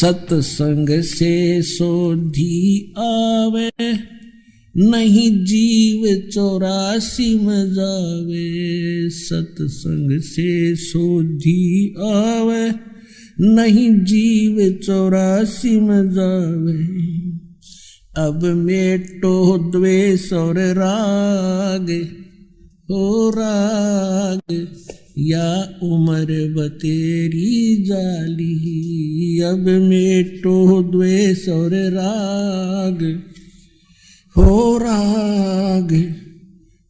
सत्संग से सोधी आवे, नहीं जीव 84 में जावे। सत्संग से सोधी आवे, नहीं जीव 84 में जावे। अब मेटो द्वेष और राग, हो राग या उम्र बतेरी जाली। अब मेटो द्वेष और राग, हो राग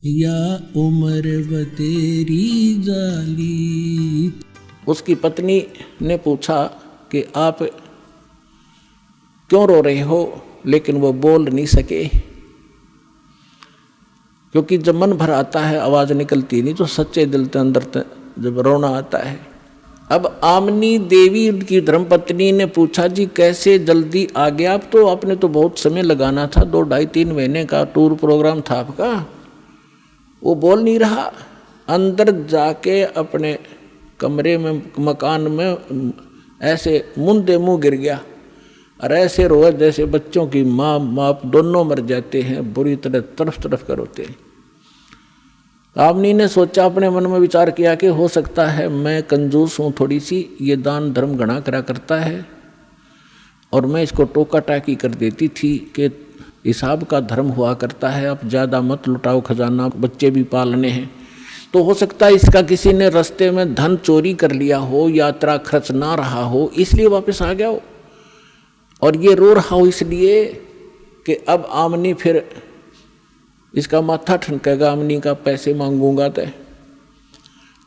या उम्र बतेरी जाली। उसकी पत्नी ने पूछा कि आप क्यों रो रहे हो, लेकिन वो बोल नहीं सके, क्योंकि जब मन भर आता है आवाज़ निकलती नहीं, तो सच्चे दिल के अंदर जब रोना आता है। अब आमनी देवी उनकी धर्मपत्नी ने पूछा, जी कैसे जल्दी आ गया आप, तो आपने तो बहुत समय लगाना था, 2 ढाई 3 महीने का टूर प्रोग्राम था आपका। वो बोल नहीं रहा, अंदर जाके अपने कमरे में मकान में ऐसे मुंदे मुंह गिर गया और ऐसे रोए जैसे बच्चों की माँ बाप दोनों मर जाते हैं, बुरी तरह तरफ कर रोते हैं। आमनी ने सोचा, अपने मन में विचार किया कि हो सकता है मैं कंजूस हूँ थोड़ी सी, ये दान धर्म घना करा करता है और मैं इसको टोका टाकी कर देती थी कि हिसाब का धर्म हुआ करता है, अब ज़्यादा मत लुटाओ खजाना, बच्चे भी पालने हैं। तो हो सकता है इसका किसी ने रास्ते में धन चोरी कर लिया हो, यात्रा खर्च ना रहा हो, इसलिए वापस आ गया हो, और ये रो रहा हो इसलिए कि अब आमनी फिर इसका माथा ठनकेगा, आमनी का पैसे मांगूंगा तो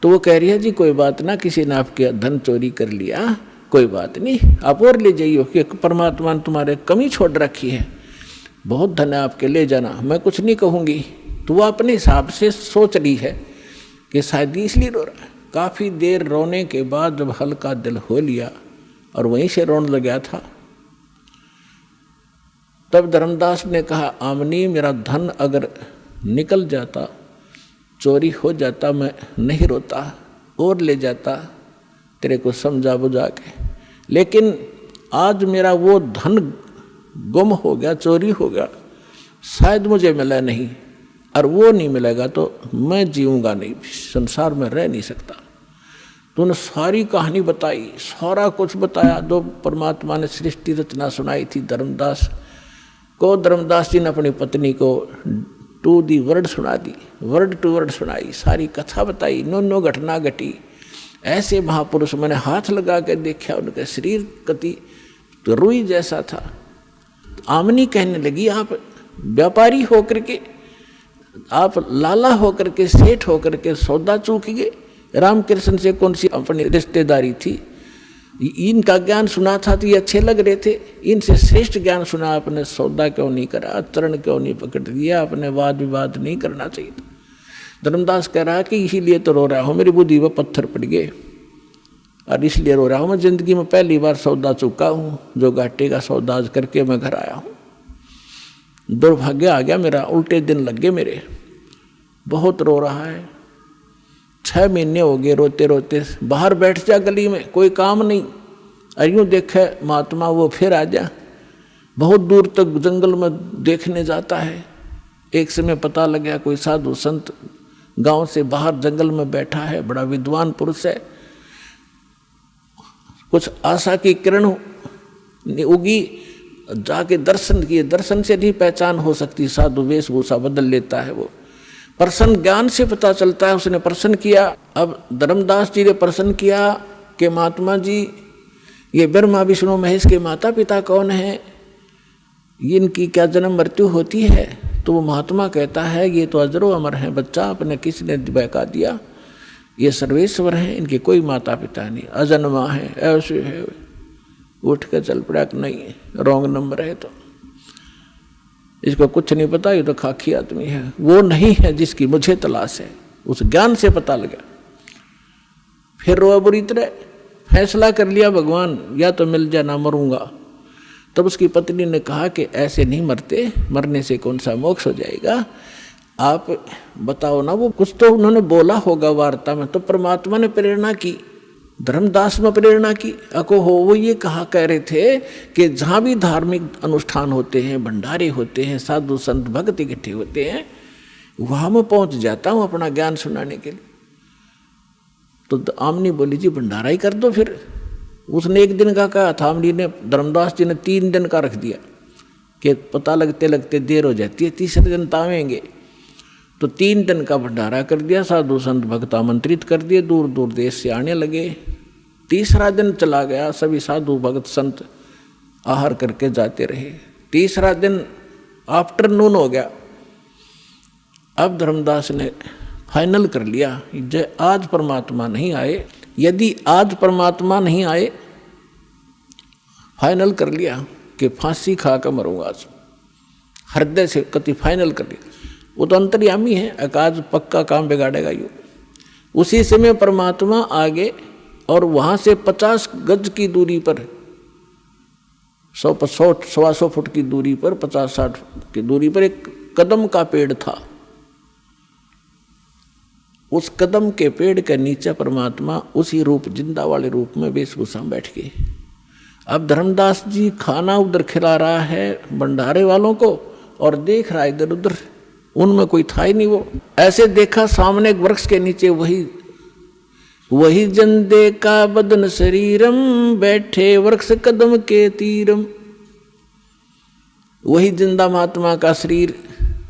वो कह रही है, जी कोई बात ना, किसी ने आपके धन चोरी कर लिया, कोई बात नहीं, आप और ले जाइए, कि परमात्मा ने तुम्हारे कमी छोड़ रखी है, बहुत धन है आपके, ले जाना, मैं कुछ नहीं कहूँगी। तो वो अपने हिसाब से सोच रही है कि शायद इसलिए रो रहा है। काफ़ी देर रोने के बाद जब हल्का दिल हो लिया और वहीं से रोने लग गया था, तब धर्मदास ने कहा, आमनी मेरा धन अगर निकल जाता, चोरी हो जाता, मैं नहीं रोता और ले जाता तेरे को समझा बुझा के, लेकिन आज मेरा वो धन गुम हो गया, चोरी हो गया, शायद मुझे मिला नहीं, और वो नहीं मिलेगा तो मैं जीऊँगा नहीं, संसार में रह नहीं सकता। तूने सारी कहानी बताई, सारा कुछ बताया, जो परमात्मा ने सृष्टि रचना सुनाई थी धर्मदास को। धर्मदास जी ने अपनी पत्नी को टू दी वर्ड सुना दी, वर्ड टू वर्ड सुनाई, सारी कथा बताई, नो घटना घटी। ऐसे महापुरुष मैंने हाथ लगा के देखा, उनका शरीर कति तो रुई जैसा था। आमनी कहने लगी, आप व्यापारी होकर के, आप लाला होकर के, सेठ होकर के सौदा चूक गए। रामकृष्ण से कौन सी अपनी रिश्तेदारी थी, इनका ज्ञान सुना था तो ये अच्छे लग रहे थे, इनसे श्रेष्ठ ज्ञान सुना, आपने सौदा क्यों नहीं करा, चरण क्यों नहीं पकड़ दिया, आपने वाद विवाद नहीं करना चाहिए था। धर्मदास कह रहा है कि इसीलिए तो रो रहा हूँ, मेरी बुद्धि पर पत्थर पड़ गए और इसलिए रो रहा हूँ। मैं जिंदगी में पहली बार सौदा चुका हूँ, जो घाटे का सौदा करके मैं घर आया हूँ। दुर्भाग्य आ गया मेरा, उल्टे दिन लग गए मेरे, बहुत रो रहा है, 6 महीने हो गए रोते रोते। बाहर बैठ जा गली में, कोई काम नहीं, अयूँ देखे महात्मा वो फिर आ जा, बहुत दूर तक जंगल में देखने जाता है। एक समय पता लग गया कोई साधु संत गांव से बाहर जंगल में बैठा है, बड़ा विद्वान पुरुष है, कुछ आशा की किरण उगी, जाके दर्शन किए, दर्शन से नहीं पहचान हो सकती, साधु वेशभूषा बदल लेता है वो, प्रसन्न ज्ञान से पता चलता है, उसने प्रश्न किया। अब धर्मदास जी ने प्रश्न किया कि महात्मा जी, ये ब्रह्मा विष्णु महेश के माता पिता कौन हैं, इनकी क्या जन्म मृत्यु होती है? तो वो महात्मा कहता है, ये तो अजरो अमर हैं, बच्चा अपने किसी ने बहका दिया, ये सर्वेश्वर हैं, इनके कोई माता पिता नहीं, अजन्मा है, ऐसे है। उठ कर चल पड़ा कि नहीं, रॉन्ग नंबर है, तो इसको कुछ नहीं पता, ये तो खाकी आदमी है, वो नहीं है जिसकी मुझे तलाश है। उस ज्ञान से पता लगा, फिर रोआ बुरी तरह, फैसला कर लिया भगवान या तो मिल जा ना मरूंगा। तब उसकी पत्नी ने कहा कि ऐसे नहीं मरते, मरने से कौन सा मोक्ष हो जाएगा, आप बताओ ना। वो कुछ तो उन्होंने बोला होगा वार्ता में, तो परमात्मा ने प्रेरणा की धर्मदास में प्रेरणा की अको हो। वो ये कह रहे थे कि जहाँ भी धार्मिक अनुष्ठान होते हैं, भंडारे होते हैं, साधु संत भक्त इकट्ठे होते हैं, वहाँ मैं पहुँच जाता हूँ अपना ज्ञान सुनाने के लिए। तो आमनी बोली जी भंडारा ही कर दो फिर। उसने 1 दिन का कहा था, आमनी ने, धर्मदास जी ने 3 दिन का रख दिया कि पता लगते लगते देर हो जाती है, तीसरे दिन तावेंगे। तो 3 दिन का भंडारा कर दिया, साधु संत भक्त आमंत्रित कर दिए, दूर दूर देश से आने लगे। तीसरा दिन चला गया, सभी साधु भक्त संत आहार करके जाते रहे। तीसरा दिन आफ्टरनून हो गया। अब धर्मदास ने फाइनल कर लिया, जब आज परमात्मा नहीं आए, यदि आज परमात्मा नहीं आए, फाइनल कर लिया कि फांसी खा कर मरूंगा आज, हृदय से कति फाइनल कर लिया। वो तो अंतर्यामी है, अकाज पक्का काम बिगाड़ेगा यूँ। उसी समय परमात्मा आगे और वहाँ से 50 गज की दूरी पर, 100-125 फुट की दूरी पर, 50-60 की दूरी पर एक कदम का पेड़ था। उस कदम के पेड़ के नीचे परमात्मा उसी रूप, जिंदा वाले रूप में वेशभूषा में बैठ गए। अब धर्मदास जी खाना उधर खिला रहा है भंडारे वालों को और देख रहा है इधर उधर, उनमें कोई था ही नहीं। वो ऐसे देखा सामने एक वृक्ष के नीचे वही जन देखा बदन शरीरम, बैठे वृक्ष कदम के तीरम। वही जिंदा महात्मा का शरीर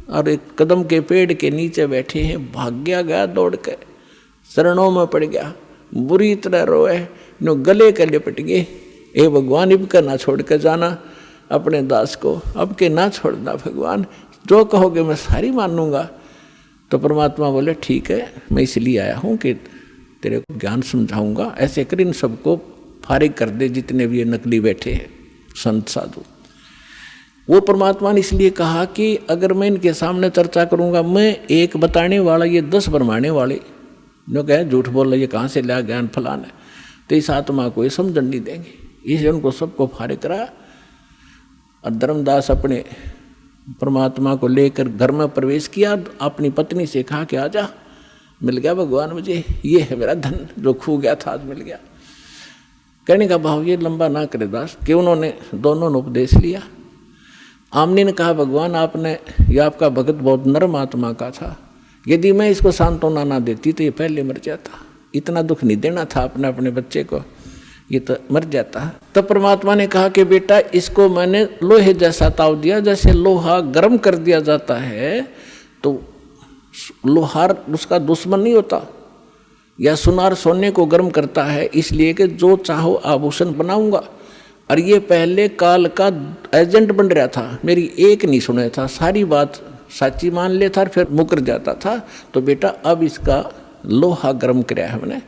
और एक कदम के पेड़ के नीचे बैठे हैं। भाग्या गया दौड़ के, शरणों में पड़ गया, बुरी तरह रोए, नो गले के लिपट गए। ए भगवान, इब का ना छोड़ के जाना अपने दास को, अब के ना छोड़ना भगवान, जो कहोगे मैं सारी मानूंगा। तो परमात्मा बोले ठीक है, मैं इसलिए आया हूँ कि तेरे को ज्ञान समझाऊंगा, ऐसे कर इन सबको फारिग कर दे जितने भी ये नकली बैठे हैं संत साधु। वो परमात्मा ने इसलिए कहा कि अगर मैं इनके सामने चर्चा करूंगा, मैं एक बताने वाला, ये 10 भरमाने वाले जो कहें झूठ बोल रहे, ये कहाँ से लिया ज्ञान फलाना, तो इस आत्मा को ये समझन नहीं देंगे। इसलिए उनको सबको फारिग करा। और धर्मदास अपने परमात्मा को लेकर घर में प्रवेश किया, अपनी पत्नी से कहा कि आजा, मिल गया भगवान मुझे, ये है मेरा धन जो खो गया था, आज मिल गया। कहने का भाव ये लंबा ना करे दास, कि उन्होंने दोनों ने उपदेश लिया। आमनी ने कहा भगवान आपने, ये आपका भगत बहुत नरम आत्मा का था, यदि मैं इसको सांत्वना ना देती तो ये पहले मर जाता, इतना दुख नहीं देना था अपने बच्चे को, ये तो मर जाता। तब परमात्मा ने कहा कि बेटा इसको मैंने लोहे जैसा ताव दिया, जैसे लोहा गर्म कर दिया जाता है तो लोहार उसका दुश्मन नहीं होता, या सुनार सोने को गर्म करता है, इसलिए कि जो चाहो आभूषण बनाऊंगा। और ये पहले काल का एजेंट बन रहा था, मेरी एक नहीं सुना था, सारी बात साची मान लेता और फिर मुकर जाता था। तो बेटा अब इसका लोहा गर्म कराया हमने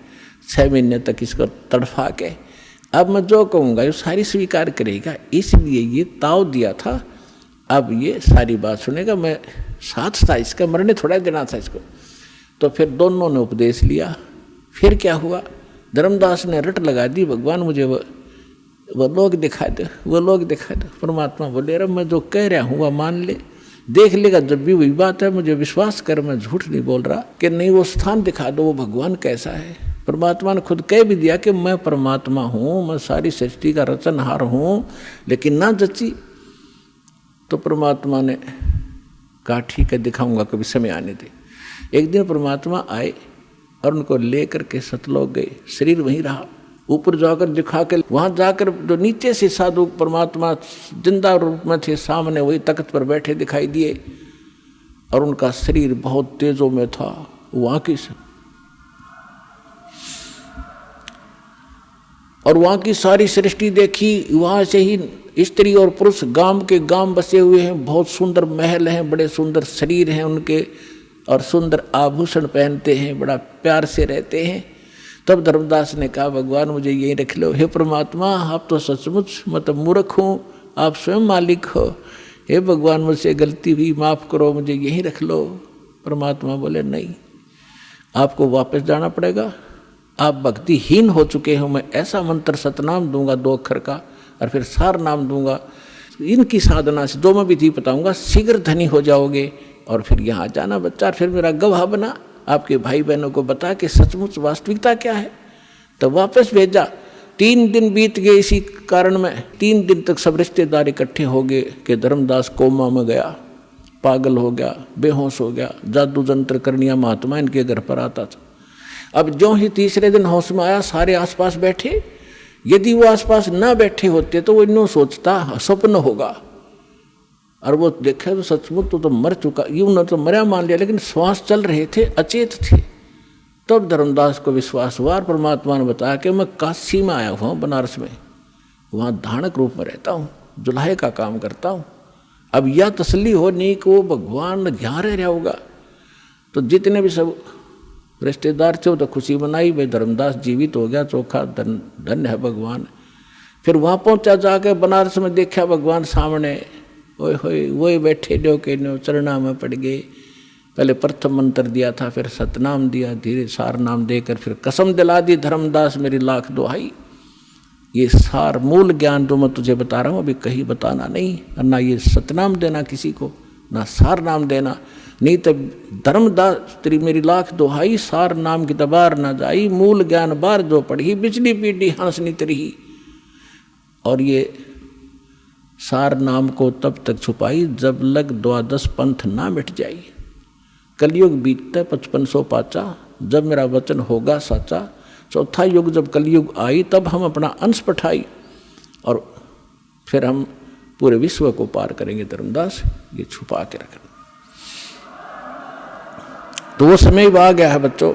6 महीने तक इसको तड़फा के, अब मैं जो कहूँगा ये सारी स्वीकार करेगा, इसलिए ये ताव दिया था, अब ये सारी बात सुनेगा। मैं साथ था इसका, मरने थोड़ा देना था इसको। तो फिर दोनों ने उपदेश लिया। फिर क्या हुआ, धर्मदास ने रट लगा दी, भगवान मुझे वो लोग दिखा दो, वो लोग दिखा दो। परमात्मा बोले अरे मैं जो कह रहा हूँ वह मान ले, देख लेगा जब भी वही बात है, मुझे विश्वास कर, मैं झूठ नहीं बोल रहा, कि नहीं वो स्थान दिखा दो, वो भगवान कैसा है। परमात्मा ने खुद कह भी दिया कि मैं परमात्मा हूँ, मैं सारी सृष्टि का रचनहार हूँ, लेकिन ना जची। तो परमात्मा ने कहा ठीक है दिखाऊंगा, कभी समय आने दे। एक दिन परमात्मा आए और उनको लेकर के सतलोक गए, शरीर वहीं रहा, ऊपर जाकर दिखा के, वहाँ जाकर जो नीचे से साधु परमात्मा जिंदा रूप में थे, सामने वही तख्त पर बैठे दिखाई दिए, और उनका शरीर बहुत तेजों में था। वहाँ की और वहाँ की सारी सृष्टि देखी, वहाँ से ही स्त्री और पुरुष गांव के गांव बसे हुए हैं, बहुत सुंदर महल हैं, बड़े सुंदर शरीर हैं उनके, और सुंदर आभूषण पहनते हैं, बड़ा प्यार से रहते हैं। तब धर्मदास ने कहा भगवान मुझे यही रख लो, हे परमात्मा आप तो सचमुच मतलब मूर्ख हूँ, आप स्वयं मालिक हो, हे भगवान मुझसे गलती हुई, माफ़ करो, मुझे यहीं रख लो। परमात्मा बोले नहीं, आपको वापस जाना पड़ेगा, आप भक्तिहीन हो चुके हो। मैं ऐसा मंत्र सतनाम दूंगा 2 अक्षर का, और फिर सार नाम दूंगा, इनकी साधना से जो मैं विधि बताऊंगा शीघ्र धनी हो जाओगे, और फिर यहाँ जाना बच्चा, फिर मेरा गवाह बना, आपके भाई बहनों को बता कि सचमुच वास्तविकता क्या है। तो वापस भेजा। 3 दिन बीत गए इसी कारण में। 3 दिन तक सब रिश्तेदार इकट्ठे हो गए कि धर्मदास कोमा में गया, पागल हो गया, बेहोश हो गया, जादू जंत्र करनिया महात्मा इनके घर पर आता था। अब जो ही तीसरे दिन होश में आया, सारे आसपास बैठे। यदि वो आसपास ना बैठे होते तो वो इन्हों सोचता स्वप्न होगा, और वो देखा तो सचमुच तो मर चुका, यूं न तो मरा मान लिया, लेकिन श्वास चल रहे थे, अचेत थे। तब धर्मदास को विश्वास हुआ और परमात्मा ने बताया कि मैं काशी में आया हुआ हूँ, बनारस में, वहाँ धानक रूप में रहता हूँ, जुल्हे का काम करता हूँ। अब यह तसल्ली हो नहीं कि वो भगवान यहाँ रह रहा होगा। तो जितने भी सब रिश्तेदार थे वो तो खुशी मनाई, भाई धर्मदास जीवित हो गया, चोखा धन्य है भगवान। फिर वहाँ पहुँचा, जाके बनारस में देखा भगवान सामने, ओए होए वही बैठे जो के नो चरणा में पड़ गए। पहले प्रथम मंत्र दिया था, फिर सतनाम दिया, धीरे सार नाम देकर फिर कसम दिला दी, धर्मदास मेरी लाख दुहाई, ये सार मूल ज्ञान जो मैं तुझे बता रहा हूँ अभी कहीं बताना नहीं, और ना ये सतनाम देना किसी को, ना सार नाम देना, नहीं तो धर्मदास तेरी मेरी लाख दुहाई, सार नाम की दबार ना जाई, मूल ज्ञान बार जो पढ़ी, बिजली पीटी हंसनी तरी। और ये सार नाम को तब तक छुपाई जब लग 12 पंथ ना मिट जाई। कलयुग बीतता 5500 पाचा, जब मेरा वचन होगा साचा। चौथा युग जब कलयुग आई तब हम अपना अंश पठाई, और फिर हम पूरे विश्व को पार करेंगे। धर्मदास ये छुपा के रखना। तो वो समय आ गया है बच्चों।